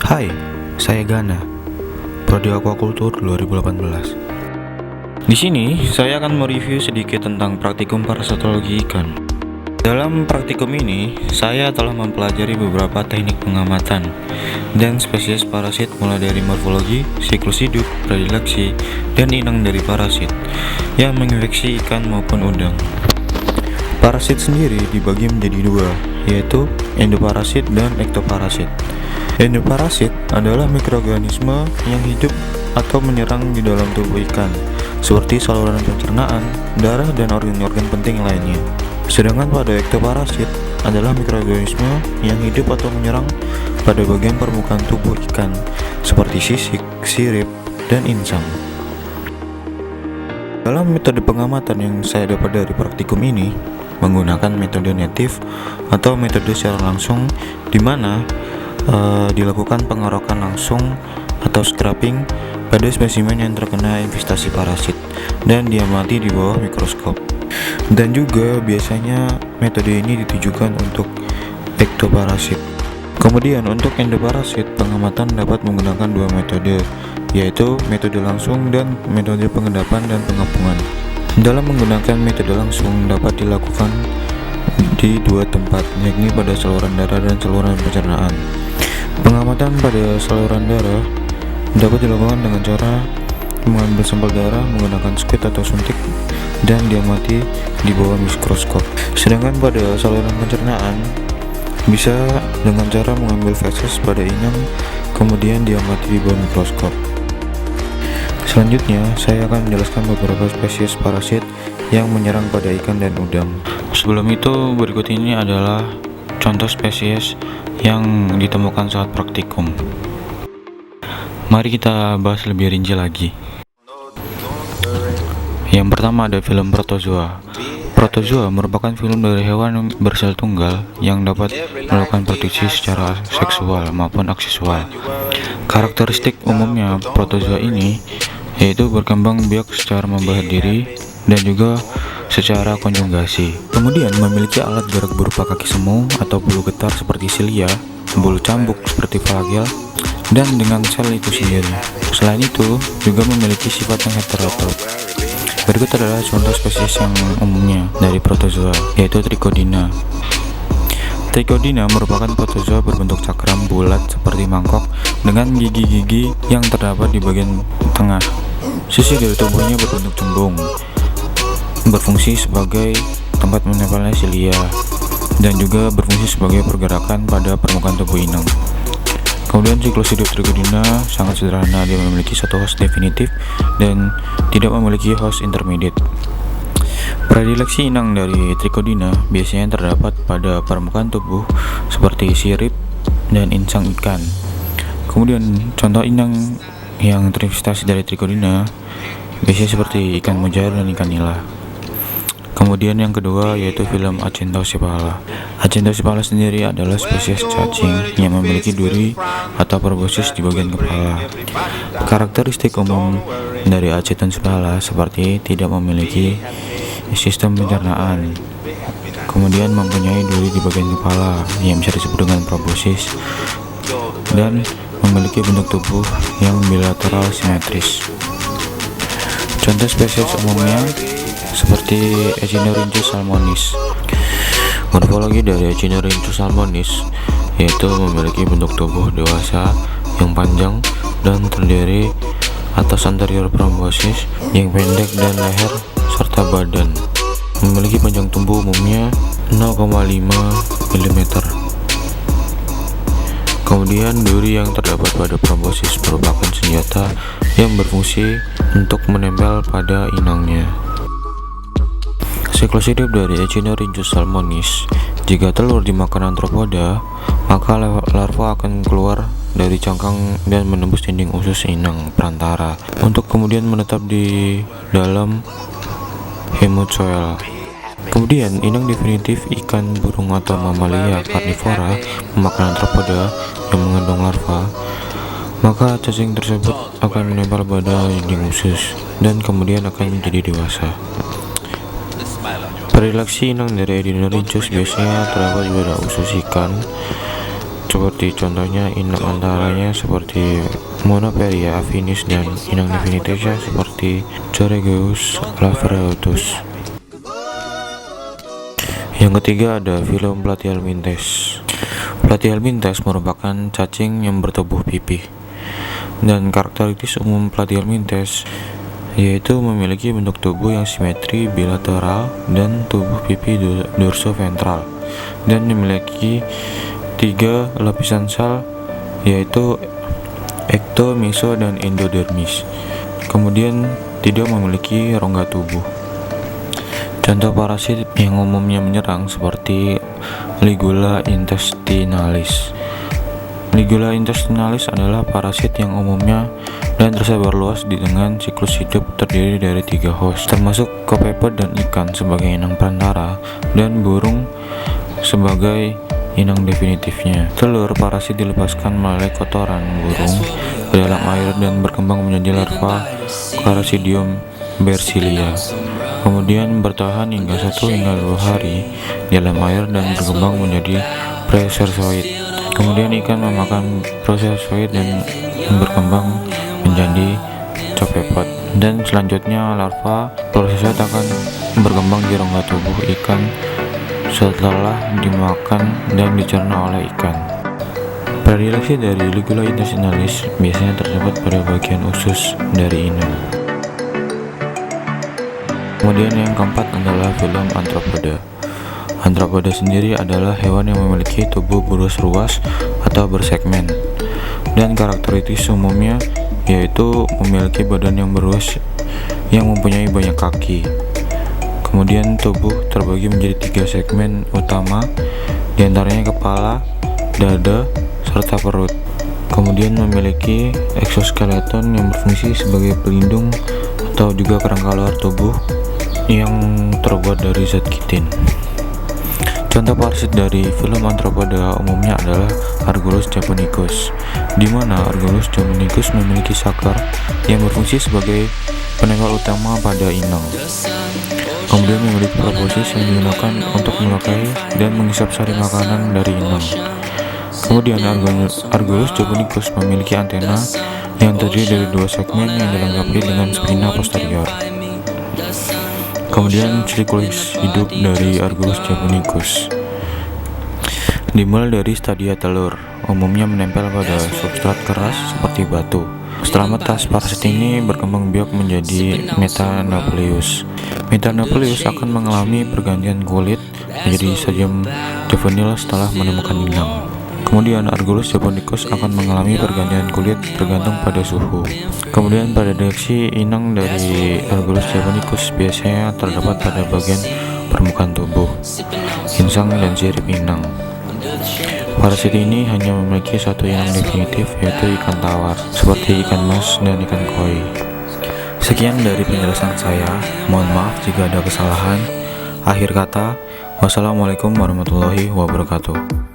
Hai, saya Gana, Prodi Aquacultur 2018. Di sini saya akan mereview sedikit tentang praktikum parasitologi ikan. Dalam praktikum ini, saya telah mempelajari beberapa teknik pengamatan dan spesies parasit mulai dari morfologi, siklus hidup, predileksi, dan inang dari parasit yang menginfeksi ikan maupun udang. Parasit sendiri dibagi menjadi dua, yaitu endoparasit dan ektoparasit. Endoparasit adalah mikroorganisme yang hidup atau menyerang di dalam tubuh ikan, seperti saluran pencernaan, darah, dan organ-organ penting lainnya. Sedangkan pada ektoparasit adalah mikroorganisme yang hidup atau menyerang pada bagian permukaan tubuh ikan, seperti sisik, sirip, dan insang. Dalam metode pengamatan yang saya dapat dari praktikum ini, menggunakan metode native atau metode secara langsung, di mana dilakukan pengerokan langsung atau scraping pada spesimen yang terkena infestasi parasit dan diamati di bawah mikroskop. Dan juga biasanya metode ini ditujukan untuk ektoparasit. Kemudian untuk endoparasit, pengamatan dapat menggunakan dua metode, yaitu metode langsung dan metode pengendapan dan pengapungan. Dalam menggunakan metode langsung dapat dilakukan di dua tempat, yakni pada saluran darah dan saluran pencernaan. Pengamatan pada saluran darah dapat dilakukan dengan cara mengambil sampel darah menggunakan squid atau suntik dan diamati di bawah mikroskop. Sedangkan pada saluran pencernaan bisa dengan cara mengambil feses pada inang kemudian diamati di bawah mikroskop. Selanjutnya, saya akan menjelaskan beberapa spesies parasit yang menyerang pada ikan dan udang. Sebelum itu, berikut ini adalah contoh spesies yang ditemukan saat praktikum. Mari kita bahas lebih rinci lagi. Yang pertama ada film protozoa. Protozoa merupakan film dari hewan bersel tunggal yang dapat melakukan reproduksi secara seksual maupun aseksual. Karakteristik umumnya protozoa ini yaitu berkembang biak secara membelah diri dan juga secara konjugasi. Kemudian memiliki alat gerak berupa kaki semu atau bulu getar seperti silia, bulu cambuk seperti flagel, dan dengan sel itu sendiri. Selain itu, juga memiliki sifat yang heterotrop. Berikut adalah contoh spesies yang umumnya dari protozoa, yaitu Trichodina. Trichodina merupakan protozoa berbentuk cakram bulat seperti mangkok dengan gigi-gigi yang terdapat di bagian tengah. Sisi dari tubuhnya berbentuk cembung, berfungsi sebagai tempat menempelnya silia, dan juga berfungsi sebagai pergerakan pada permukaan tubuh inang. Kemudian siklus hidup Trichodina sangat sederhana, dia memiliki satu host definitif dan tidak memiliki host intermediate. Predileksi inang dari Trichodina biasanya terdapat pada permukaan tubuh seperti sirip dan insang ikan. Kemudian contoh inang yang terinfestasi dari Trichodina biasanya seperti ikan mujair dan ikan nila. Kemudian yang kedua yaitu film Acanthocephala. Acanthocephala sendiri adalah spesies cacing yang memiliki duri atau proboscis di bagian kepala. Karakteristik umum dari Acanthocephala seperti tidak memiliki sistem pencernaan, kemudian mempunyai duri di bagian kepala yang bisa disebut dengan proboscis, dan memiliki bentuk tubuh yang bilateral simetris. Contoh spesies umumnya seperti Echinorhynchus salmonis. Morfologi dari Echinorhynchus salmonis yaitu memiliki bentuk tubuh dewasa yang panjang dan terdiri atas anterior proboscis yang pendek dan leher serta badan. Memiliki panjang tubuh umumnya 0,5 mm. Kemudian duri yang terdapat pada proboscis merupakan senjata yang berfungsi untuk menempel pada inangnya. Siklus hidup dari Echinorhynchus salmonis, jika telur dimakan antropoda, maka larva akan keluar dari cangkang dan menembus dinding usus inang perantara untuk kemudian menetap di dalam hemozoel. Kemudian inang definitif ikan, burung atau mamalia karnivora memakan antropoda yang mengandung larva, maka cacing tersebut akan menempel pada dinding usus dan kemudian akan menjadi dewasa. Predileksi inang dari Echinorhynchus biasanya terdapat pada usus ikan seperti contohnya inang antaranya seperti Monoperia affinis dan inang definitiva seperti Coregeus laverautus. Yang ketiga ada filum Platyhelminthes. Platyhelminthes merupakan cacing yang bertubuh pipih, dan karakteristik umum Platyhelminthes yaitu memiliki bentuk tubuh yang simetri bilateral dan tubuh pipi dorsoventral, dan memiliki 3 lapisan sel yaitu ekto, meso, dan endodermis. Kemudian tidak memiliki rongga tubuh. Contoh parasit yang umumnya menyerang seperti Ligula intestinalis. Ligula intestinalis adalah parasit yang umumnya dan tersebar luas dengan siklus hidup terdiri dari 3 host, termasuk kopepod dan ikan sebagai inang perantara dan burung sebagai inang definitifnya. Telur parasit dilepaskan melalui kotoran burung ke dalam air dan berkembang menjadi larva Claridium bersilia. Kemudian bertahan hingga 1 hingga 2 hari di dalam air dan berkembang menjadi presersoid. Kemudian ikan memakan prosersoid dan berkembang menjadi copepod. Dan selanjutnya larva prosersoid akan berkembang di rongga tubuh ikan setelah dimakan dan dicerna oleh ikan. Predileksi dari Ligula intestinalis biasanya terdapat pada bagian usus dari inang. Kemudian yang keempat adalah filum Arthropoda. Arthropoda sendiri adalah hewan yang memiliki tubuh berus-ruas atau bersegmen, dan karakteristik umumnya yaitu memiliki badan yang berus yang mempunyai banyak kaki. Kemudian tubuh terbagi menjadi 3 segmen utama, diantaranya kepala, dada, serta perut. Kemudian memiliki eksoskeleton yang berfungsi sebagai pelindung atau juga kerangka luar tubuh yang terbuat dari zat kitin. Contoh parasit dari filum Arthropoda umumnya adalah Argulus japonicus, di mana Argulus japonicus memiliki saklar yang berfungsi sebagai penempel utama pada inang. Kemudian memiliki proboscis yang digunakan untuk melukai dan menghisap sari makanan dari inang. Kemudian Argulus japonicus memiliki antena yang terdiri dari 2 segmen yang dilengkapi dengan spina posterior. Kemudian siklus hidup dari Argulus japonicus dimulai dari stadia telur, umumnya menempel pada substrat keras seperti batu. Setelah metas, parasit ini berkembang biak menjadi Metanopeus. Metanopeus akan mengalami pergantian kulit menjadi stadium juvenil setelah menemukan inang. Kemudian Argulus japonicus akan mengalami pergantian kulit tergantung pada suhu. Kemudian pada deteksi inang dari Argulus japonicus biasanya terdapat pada bagian permukaan tubuh, insang, dan sirip inang. Parasit ini hanya memiliki 1 inang definitif, yaitu ikan tawar, seperti ikan mas dan ikan koi. Sekian dari penjelasan saya, mohon maaf jika ada kesalahan. Akhir kata, wassalamualaikum warahmatullahi wabarakatuh.